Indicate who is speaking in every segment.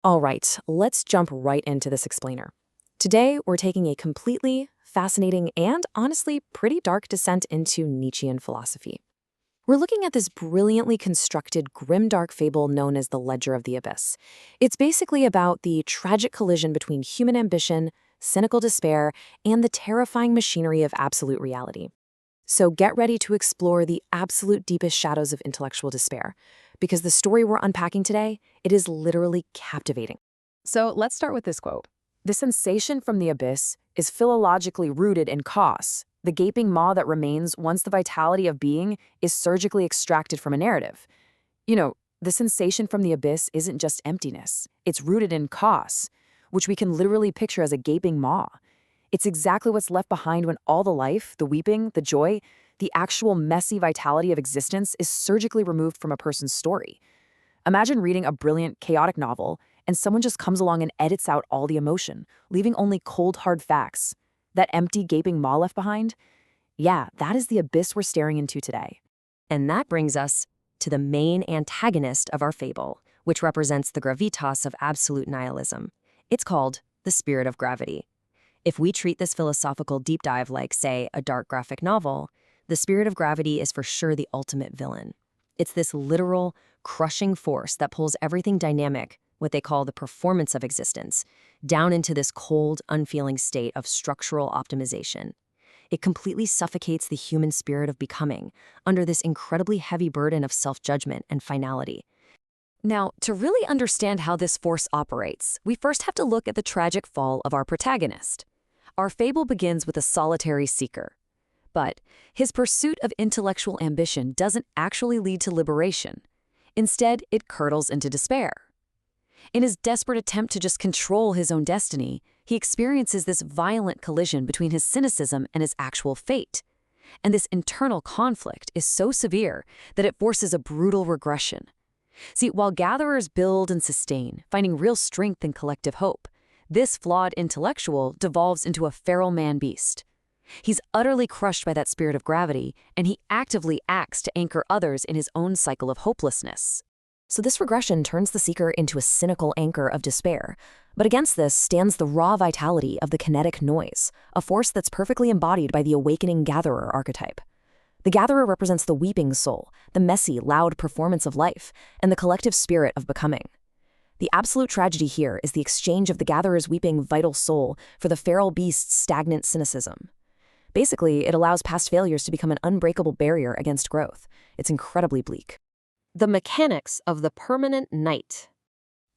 Speaker 1: All right, let's jump right into this explainer. Today, we're taking a completely fascinating and honestly pretty dark descent into Nietzschean philosophy. We're looking at this brilliantly constructed grimdark fable known as the Ledger of the Abyss. It's basically about the tragic collision between human ambition, cynical despair, and the terrifying machinery of absolute reality. So get ready to explore the absolute deepest shadows of intellectual despair, because the story we're unpacking today, it is literally captivating. So let's start with this quote. The sensation from the abyss is philologically rooted in cause, the gaping maw that remains once the vitality of being is surgically extracted from a narrative. The sensation from the abyss isn't just emptiness. It's rooted in cause, which we can literally picture as a gaping maw. It's exactly what's left behind when all the life, the weeping, the joy, the actual messy vitality of existence is surgically removed from a person's story. Imagine reading a brilliant, chaotic novel, and someone just comes along and edits out all the emotion, leaving only cold, hard facts. That empty, gaping maw left behind? Yeah, that is the abyss we're staring into today.
Speaker 2: And that brings us to the main antagonist of our fable, which represents the gravitas of absolute nihilism. It's called the spirit of gravity. If we treat this philosophical deep dive like, say, a dark graphic novel, the spirit of gravity is for sure the ultimate villain. It's this literal, crushing force that pulls everything dynamic, what they call the performance of existence, down into this cold, unfeeling state of structural optimization. It completely suffocates the human spirit of becoming under this incredibly heavy burden of self-judgment and finality.
Speaker 1: Now, to really understand how this force operates, we first have to look at the tragic fall of our protagonist. Our fable begins with a solitary seeker. But his pursuit of intellectual ambition doesn't actually lead to liberation. Instead, it curdles into despair. In his desperate attempt to just control his own destiny, he experiences this violent collision between his cynicism and his actual fate. And this internal conflict is so severe that it forces a brutal regression. See, while gatherers build and sustain, finding real strength in collective hope, this flawed intellectual devolves into a feral man-beast. He's utterly crushed by that spirit of gravity, and he actively acts to anchor others in his own cycle of hopelessness. So this regression turns the seeker into a cynical anchor of despair. But against this stands the raw vitality of the kinetic noise, a force that's perfectly embodied by the awakening gatherer archetype. The gatherer represents the weeping soul, the messy, loud performance of life, and the collective spirit of becoming. The absolute tragedy here is the exchange of the gatherer's weeping, vital soul for the feral beast's stagnant cynicism. Basically, it allows past failures to become an unbreakable barrier against growth. It's incredibly bleak.
Speaker 2: The mechanics of the permanent night.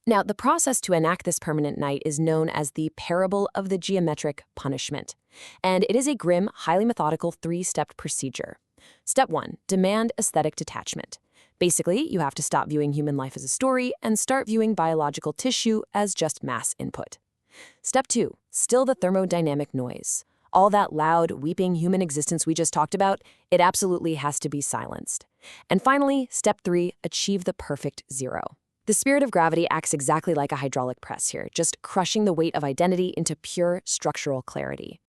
Speaker 1: Now, the process to enact this permanent night is known as the parable of the geometric punishment, and it is a grim, highly methodical three-step procedure. Step 1, demand aesthetic detachment. Basically, you have to stop viewing human life as a story and start viewing biological tissue as just mass input. Step 2, still the thermodynamic noise. All that loud, weeping human existence we just talked about, it absolutely has to be silenced. And finally, step 3, achieve the perfect zero. The spirit of gravity acts exactly like a hydraulic press here, just crushing the weight of identity into pure structural clarity.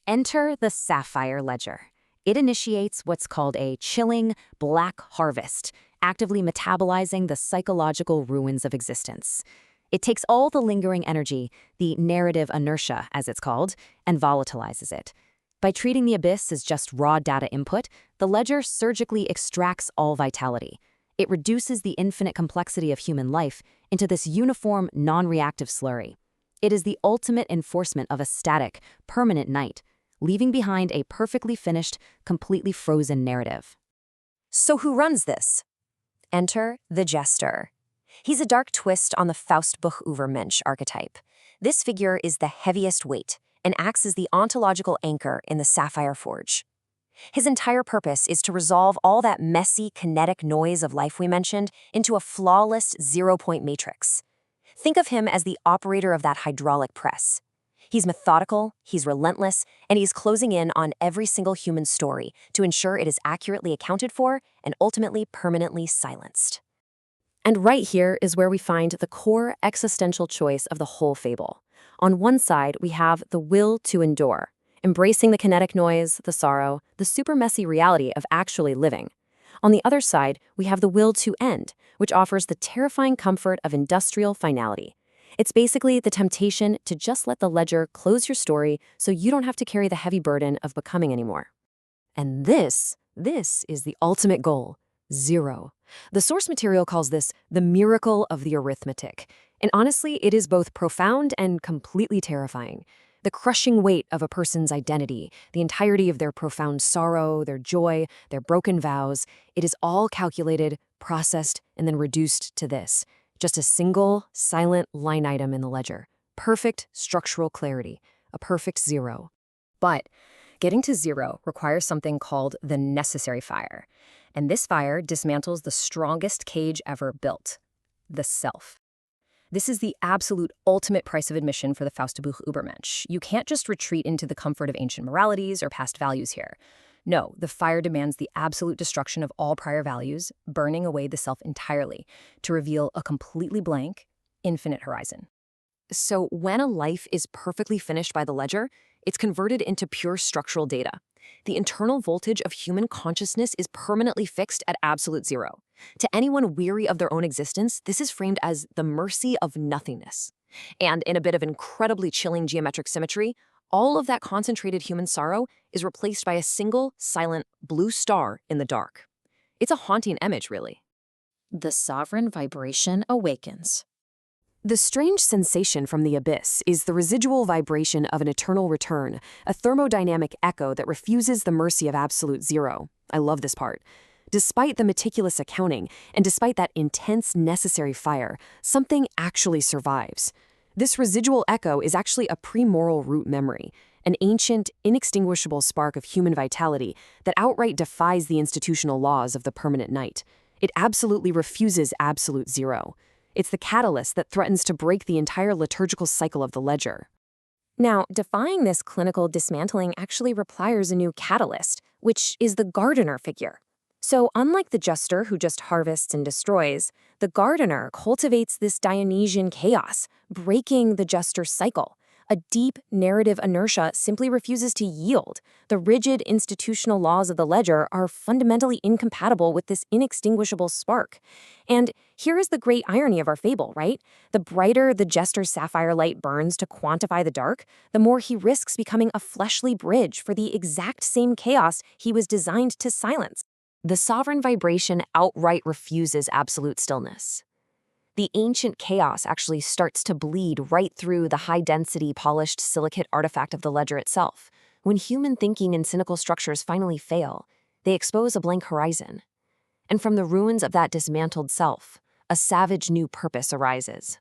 Speaker 2: Enter the Sapphire Ledger. It initiates what's called a chilling black harvest, actively metabolizing the psychological ruins of existence. It takes all the lingering energy, the narrative inertia, as it's called, and volatilizes it. By treating the abyss as just raw data input, the ledger surgically extracts all vitality. It reduces the infinite complexity of human life into this uniform, non-reactive slurry. It is the ultimate enforcement of a static, permanent night, leaving behind a perfectly finished, completely frozen narrative. So who runs this? Enter the Jester. He's a dark twist on the Faustbuch-Übermensch archetype. This figure is the heaviest weight and acts as the ontological anchor in the Sapphire Forge. His entire purpose is to resolve all that messy, kinetic noise of life we mentioned into a flawless zero-point matrix. Think of him as the operator of that hydraulic press. He's methodical, he's relentless, and he's closing in on every single human story to ensure it is accurately accounted for and ultimately permanently silenced. And right here is where we find the core existential choice of the whole fable. On one side, we have the will to endure, embracing the kinetic noise, the sorrow, the super messy reality of actually living. On the other side, we have the will to end, which offers the terrifying comfort of industrial finality. It's basically the temptation to just let the ledger close your story so you don't have to carry the heavy burden of becoming anymore. And this is the ultimate goal, zero. The source material calls this the miracle of the arithmetic. And honestly, it is both profound and completely terrifying. The crushing weight of a person's identity, the entirety of their profound sorrow, their joy, their broken vows, it is all calculated, processed, and then reduced to this. Just a single, silent line item in the ledger. Perfect structural clarity. A perfect zero. But getting to zero requires something called the necessary fire. And this fire dismantles the strongest cage ever built, the self. This is the absolute ultimate price of admission for the Faustbuch Übermensch. You can't just retreat into the comfort of ancient moralities or past values here. No, the fire demands the absolute destruction of all prior values, burning away the self entirely, to reveal a completely blank, infinite horizon. So when a life is perfectly finished by the ledger, it's converted into pure structural data. The internal voltage of human consciousness is permanently fixed at absolute zero. To anyone weary of their own existence, this is framed as the mercy of nothingness. And in a bit of incredibly chilling geometric symmetry, all of that concentrated human sorrow is replaced by a single, silent, blue star in the dark. It's a haunting image, really. The sovereign vibration awakens. The strange sensation from the abyss is the residual vibration of an eternal return, a thermodynamic echo that refuses the mercy of absolute zero. I love this part. Despite the meticulous accounting, and despite that intense necessary fire, something actually survives. This residual echo is actually a premoral root memory, an ancient, inextinguishable spark of human vitality that outright defies the institutional laws of the permanent night. It absolutely refuses absolute zero. It's the catalyst that threatens to break the entire liturgical cycle of the ledger. Now, defying this clinical dismantling actually requires a new catalyst, which is the gardener figure. So unlike the jester who just harvests and destroys, the gardener cultivates this Dionysian chaos, breaking the jester's cycle. A deep narrative inertia simply refuses to yield. The rigid institutional laws of the ledger are fundamentally incompatible with this inextinguishable spark. And here is the great irony of our fable, right? The brighter the jester's sapphire light burns to quantify the dark, the more he risks becoming a fleshly bridge for the exact same chaos he was designed to silence. The sovereign vibration outright refuses absolute stillness. The ancient chaos actually starts to bleed right through the high-density, polished silicate artifact of the ledger itself. When human thinking and cynical structures finally fail, they expose a blank horizon. And from the ruins of that dismantled self, a savage new purpose arises.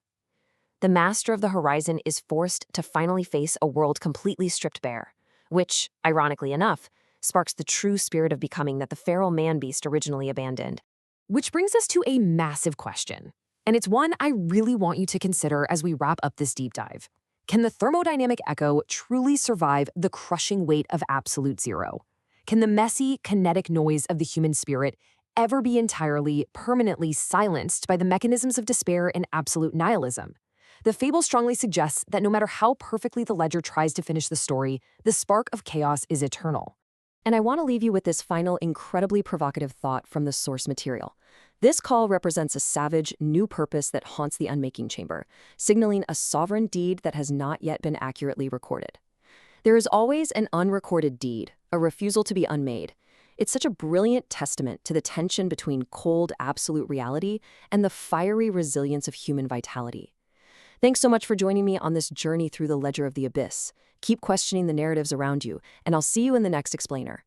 Speaker 2: The master of the horizon is forced to finally face a world completely stripped bare, which, ironically enough, sparks the true spirit of becoming that the feral man-beast originally abandoned. Which brings us to a massive question. And it's one I really want you to consider as we wrap up this deep dive. Can the thermodynamic echo truly survive the crushing weight of absolute zero? Can the messy, kinetic noise of the human spirit ever be entirely, permanently silenced by the mechanisms of despair and absolute nihilism? The fable strongly suggests that no matter how perfectly the ledger tries to finish the story, the spark of chaos is eternal. And I want to leave you with this final, incredibly provocative thought from the source material. This call represents a savage, new purpose that haunts the unmaking chamber, signaling a sovereign deed that has not yet been accurately recorded. There is always an unrecorded deed, a refusal to be unmade. It's such a brilliant testament to the tension between cold, absolute reality and the fiery resilience of human vitality. Thanks so much for joining me on this journey through the ledger of the abyss. Keep questioning the narratives around you, and I'll see you in the next explainer.